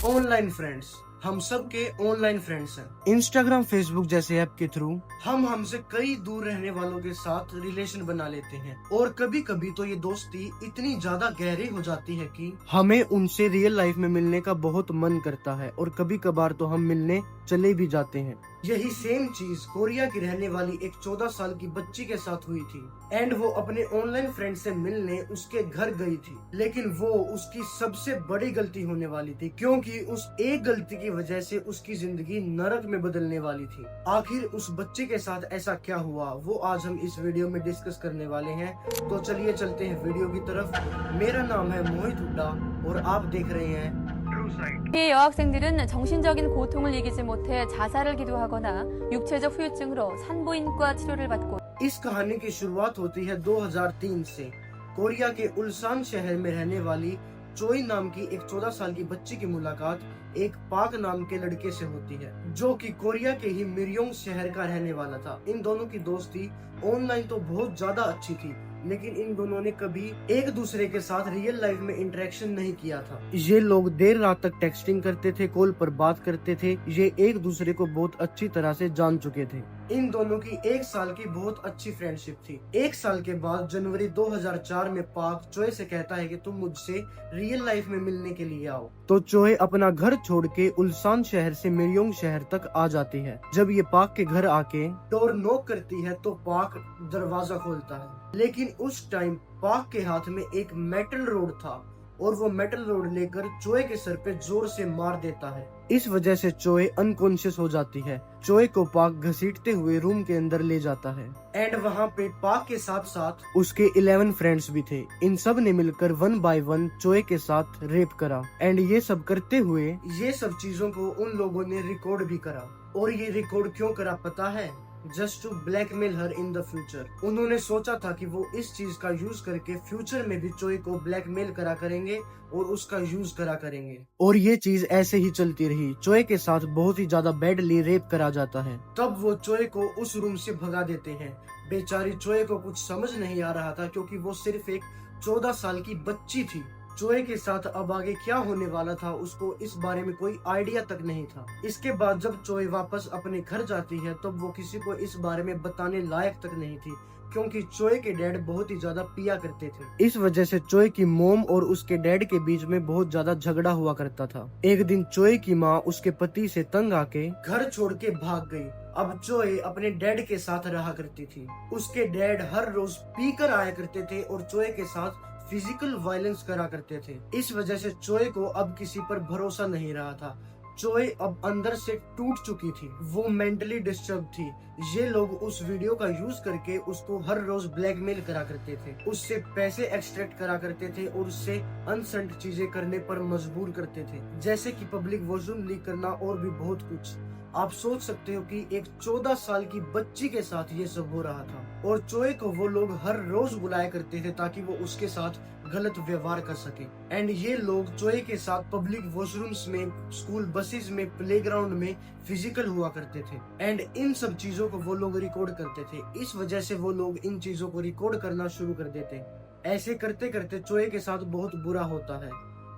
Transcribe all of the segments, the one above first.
Online friends हम सब के ऑनलाइन फ्रेंड्स हैं। इंस्टाग्राम, फेसबुक जैसे ऐप के थ्रू हम हमसे कई दूर रहने वालों के साथ रिलेशन बना लेते हैं और कभी कभी तो ये दोस्ती इतनी ज्यादा गहरी हो जाती है कि हमें उनसे रियल लाइफ में मिलने का बहुत मन करता है और कभी कभार तो हम मिलने चले भी जाते हैं। यही सेम चीज कोरिया की रहने वाली एक 14 साल की बच्ची के साथ हुई थी एंड वो अपने ऑनलाइन फ्रेंड से मिलने उसके घर गई थी, लेकिन वो उसकी सबसे बड़ी गलती होने वाली थी क्योंकि उस एक गलती की वजह से उसकी जिंदगी नरक में बदलने वाली थी। आखिर उस बच्चे के साथ ऐसा क्या हुआ वो आज हम इस वीडियो में डिस्कस करने वाले हैं। तो चलिए चलते हैं वीडियो की तरफ। मेरा नाम है मोहित हुड्डा और आप देख रहे हैं ट्रू साइड। 이 여학생들은 정신적인 고통을 이기지 못해 자살을 기도하거나 육체적 후유증으로 산부인과 치료를 받고 इस कहानी की शुरुआत होती है 2003 से। कोरिया के उल्सान शहर में रहने वाली चोई नाम की एक 14 साल की बच्ची की मुलाकात एक पाक नाम के लड़के से होती है जो कि कोरिया के ही मिरयोंग शहर का रहने वाला था। इन दोनों की दोस्ती ऑनलाइन तो बहुत ज्यादा अच्छी थी, लेकिन इन दोनों ने कभी एक दूसरे के साथ रियल लाइफ में इंटरेक्शन नहीं किया था। ये लोग देर रात तक टेक्सटिंग करते थे, कॉल पर बात करते थे। ये एक दूसरे को बहुत अच्छी तरह से जान चुके थे। इन दोनों की एक साल की बहुत अच्छी फ्रेंडशिप थी। एक साल के बाद जनवरी 2004 में पाक चोए से कहता है कि तुम मुझसे रियल लाइफ में मिलने के लिए आओ। तो चोए अपना घर छोड़ के उल्सान शहर से मिरयोंग शहर तक आ जाती है। जब ये पाक के घर आके डोर नॉक करती है तो पाक दरवाजा खोलता है, लेकिन उस टाइम पाक के हाथ में एक मेटल रोड था और वो मेटल रोड लेकर चोए के सर पे जोर से मार देता है। इस वजह से चोए अनकॉन्शियस हो जाती है। चोए को पाक घसीटते हुए रूम के अंदर ले जाता है एंड वहाँ पे पाक के साथ साथ उसके 11 फ्रेंड्स भी थे। इन सब ने मिलकर 1 बाय 1 चोए के साथ रेप करा एंड ये सब करते हुए ये सब चीजों को उन लोगों ने रिकॉर्ड भी करा। और ये रिकॉर्ड क्यों करा पता है? Just to blackmail her in the future. उन्होंने सोचा था कि वो इस चीज का यूज करके फ्यूचर में भी चोई को ब्लैकमेल करा करेंगे और उसका यूज करा करेंगे। और ये चीज ऐसे ही चलती रही। चोई के साथ बहुत ही ज्यादा बैडली रेप करा जाता है। तब वो चोई को उस रूम से भगा देते हैं। बेचारी चोई को कुछ समझ नहीं आ रहा था क्योंकि वो सिर्फ एक 14 साल की बच्ची थी। चोए के साथ अब आगे क्या होने वाला था उसको इस बारे में कोई आइडिया तक नहीं था। इसके बाद जब चोए वापस अपने घर जाती है तब वो किसी को इस बारे में बताने लायक तक नहीं थी क्योंकि चोए के डैड बहुत ही ज्यादा पिया करते थे। इस वजह से चोए की मोम और उसके डैड के बीच में बहुत ज्यादा झगड़ा हुआ करता था। एक दिन चोए की माँ उसके पति से तंग आके घर छोड़ के भाग गई। अब चोए अपने डैड के साथ रहा करती थी। उसके डैड हर रोज पीकर आया करते थे और चोए के साथ फिजिकल वायलेंस करा करते थे। इस वजह से चोए को अब किसी पर भरोसा नहीं रहा था। चोए अब अंदर से टूट चुकी थी, वो मेंटली डिस्टर्ब थी। ये लोग उस वीडियो का यूज करके उसको हर रोज ब्लैकमेल करा करते थे, उससे पैसे एक्सट्रैक्ट करा करते थे और उससे अनसेंट चीजें करने पर मजबूर करते थे, जैसे कि पब्लिक वॉशरूम लीक करना और भी बहुत कुछ। आप सोच सकते हो कि एक 14 साल की बच्ची के साथ ये सब हो रहा था और चोए को वो लोग हर रोज बुलाया करते थे ताकि वो उसके साथ गलत व्यवहार कर सके। एंड ये लोग चोए के साथ पब्लिक वॉशरूम्स में, स्कूल बसेस में, प्लेग्राउंड में फिजिकल हुआ करते थे एंड इन सब चीजों को वो लोग रिकॉर्ड करते थे। इस वजह से वो लोग इन चीजों को रिकॉर्ड करना शुरू कर देते। ऐसे करते करते चोए के साथ बहुत बुरा होता है।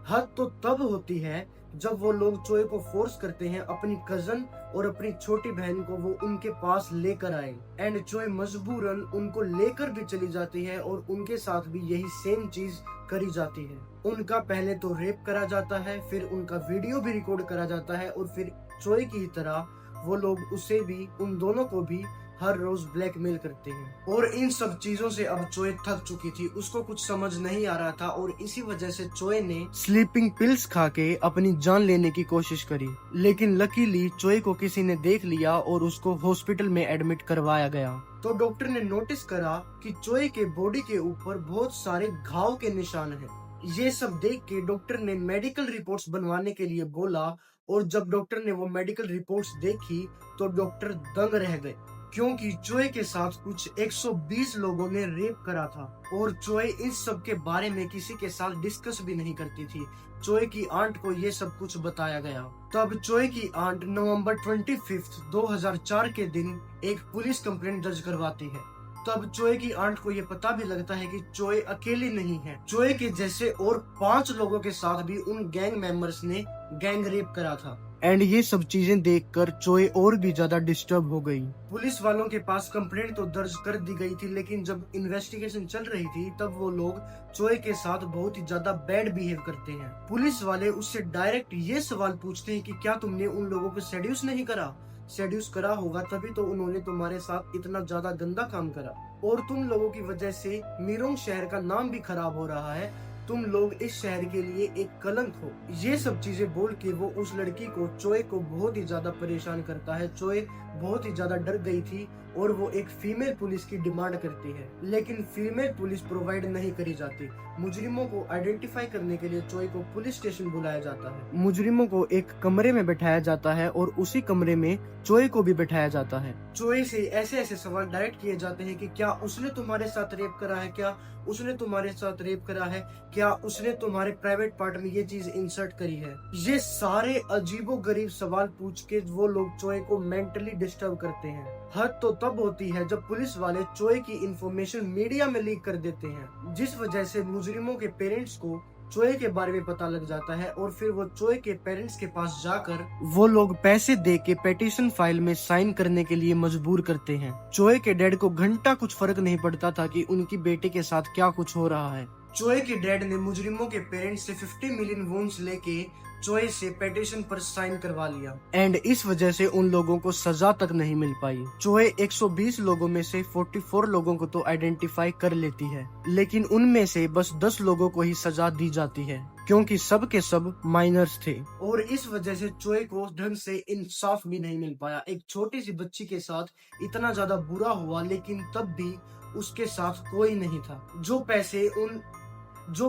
हद तो तब होती है जब वो लोग चोए को फोर्स करते हैं अपनी कजन और अपनी छोटी बहन को वो उनके पास लेकर आए एंड चोए मजबूरन उनको लेकर भी चली जाती है और उनके साथ भी यही सेम चीज करी जाती है। उनका पहले तो रेप करा जाता है, फिर उनका वीडियो भी रिकॉर्ड करा जाता है और फिर चोए की तरह वो लोग उसे भी, उन दोनों को भी हर रोज ब्लैकमेल करते हैं। और इन सब चीजों से अब चोए थक चुकी थी, उसको कुछ समझ नहीं आ रहा था और इसी वजह से चोए ने स्लीपिंग पिल्स खा के अपनी जान लेने की कोशिश करी, लेकिन लकीली चोए को किसी ने देख लिया और उसको हॉस्पिटल में एडमिट करवाया गया। तो डॉक्टर ने नोटिस करा कि चोए के बॉडी के ऊपर बहुत सारे घाव के निशान हैं। ये सब देख के डॉक्टर ने मेडिकल रिपोर्ट्स बनवाने के लिए बोला और जब डॉक्टर ने वो मेडिकल रिपोर्ट्स देखी तो डॉक्टर दंग रह गए क्योंकि चोए के साथ कुछ 120 लोगों ने रेप करा था और चोए इस सब के बारे में किसी के साथ डिस्कस भी नहीं करती थी। चोए की आंट को ये सब कुछ बताया गया। तब चोए की आंट नवंबर 25, 2004 के दिन एक पुलिस कंप्लेंट दर्ज करवाती है। तब चोए की आंट को ये पता भी लगता है कि चोए अकेली नहीं है। चोए के जैसे और 5 लोगों के साथ भी उन गैंग मेंबर्स ने गैंग रेप करा था। एंड ये सब चीजें देखकर चोए और भी ज्यादा डिस्टर्ब हो गई। पुलिस वालों के पास कंप्लेंट तो दर्ज कर दी गई थी, लेकिन जब इन्वेस्टिगेशन चल रही थी तब वो लोग चोए के साथ बहुत ही ज्यादा बैड बिहेव करते हैं। पुलिस वाले उससे डायरेक्ट ये सवाल पूछते हैं कि क्या तुमने उन लोगों को सेड्यूस नहीं करा? सेड्यूस करा होगा तभी तो उन्होंने तुम्हारे साथ इतना ज्यादा गंदा काम करा, और तुम लोगों की वजह से मीरोंग शहर का नाम भी खराब हो रहा है। तुम लोग इस शहर के लिए एक कलंक हो। ये सब चीजें बोल के वो उस लड़की को, चोए को बहुत ही ज्यादा परेशान करता है। चोए बहुत ही ज्यादा डर गई थी और वो एक फीमेल पुलिस की डिमांड करती है, लेकिन फीमेल पुलिस प्रोवाइड नहीं करी जाती। मुजरिमों को आइडेंटिफाई करने के लिए चोए को पुलिस स्टेशन बुलाया जाता है। मुजरिमों को एक कमरे में बैठाया जाता है और उसी कमरे में चोए को भी बैठाया जाता है। चोए से ऐसे ऐसे सवाल डायरेक्ट किए जाते हैं कि क्या उसने तुम्हारे साथ रेप करा है, क्या उसने तुम्हारे साथ रेप करा है, क्या उसने तुम्हारे प्राइवेट पार्ट में ये चीज इंसर्ट करी है। ये सारे अजीबो गरीब सवाल पूछ के वो लोग चोए को मेंटली डिस्टर्ब करते हैं। हद तो तब होती है जब पुलिस वाले चोए की इंफॉर्मेशन मीडिया में लीक कर देते हैं, जिस वजह से मुजरिमों के पेरेंट्स को चोए के बारे में पता लग जाता है और फिर वो चोए के पेरेंट्स के पास जाकर वो लोग पैसे दे के पेटिशन फाइल में साइन करने के लिए मजबूर करते हैं। चोए के डैड को घंटा कुछ फर्क नहीं पड़ता था कि उनकी बेटे के साथ क्या कुछ हो रहा है। चोए के डैड ने मुजरिमों के पेरेंट्स से 50 मिलियन वोन्स लेके चोए से पेटिशन पर साइन करवा लिया, एंड इस वजह से उन लोगों को सजा तक नहीं मिल पाई। चोए 120 लोगों में से 44 लोगों को तो आइडेंटिफाई कर लेती है, लेकिन उनमें से बस 10 लोगों को ही सजा दी जाती है, क्योंकि सब के सब माइनर्स थे। और इस वजह से चोए को ढंग से इंसाफ भी नहीं मिल पाया। एक छोटी सी बच्ची के साथ इतना ज्यादा बुरा हुआ, लेकिन तब भी उसके साथ कोई नहीं था। जो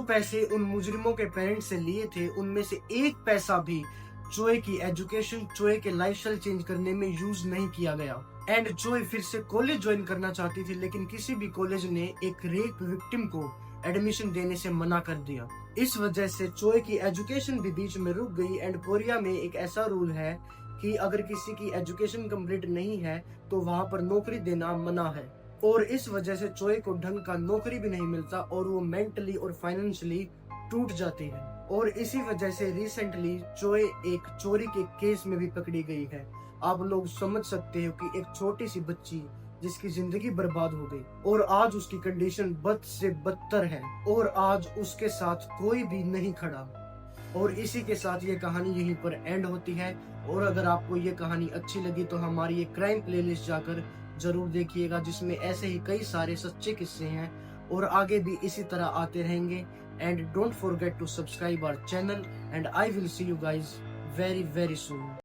पैसे उन मुजरिमों के पेरेंट्स से लिए थे, उनमें से एक पैसा भी चोए की एजुकेशन, चोए के लाइफस्टाइल चेंज करने में यूज नहीं किया गया। एंड चोए फिर से कॉलेज ज्वाइन करना चाहती थी, लेकिन किसी भी कॉलेज ने एक रेप विक्टिम को एडमिशन देने से मना कर दिया। इस वजह से चोए की एजुकेशन भी बीच में रुक गई। एंड कोरिया में एक ऐसा रूल है कि अगर किसी की एजुकेशन कंप्लीट नहीं है तो वहां पर नौकरी देना मना है, और इस वजह से चोए को ढंग का नौकरी भी नहीं मिलता और वो मेंटली और फाइनेंशियली टूट जाती है। और इसी वजह से रिसेंटली चोए एक चोरी के केस में भी पकड़ी गई है। आप लोग समझ सकते हो कि एक छोटी सी बच्ची जिसकी जिंदगी बर्बाद हो गई और आज उसकी कंडीशन बद से बदतर है और आज उसके साथ कोई भी नहीं खड़ा। और इसी के साथ ये कहानी यहीं पर एंड होती है। और अगर आपको ये कहानी अच्छी लगी तो हमारी ये क्राइम प्लेलिस्ट जाकर जरूर देखिएगा, जिसमें ऐसे ही कई सारे सच्चे किस्से हैं और आगे भी इसी तरह आते रहेंगे। And don't forget to subscribe our channel and I will see you guys very very soon.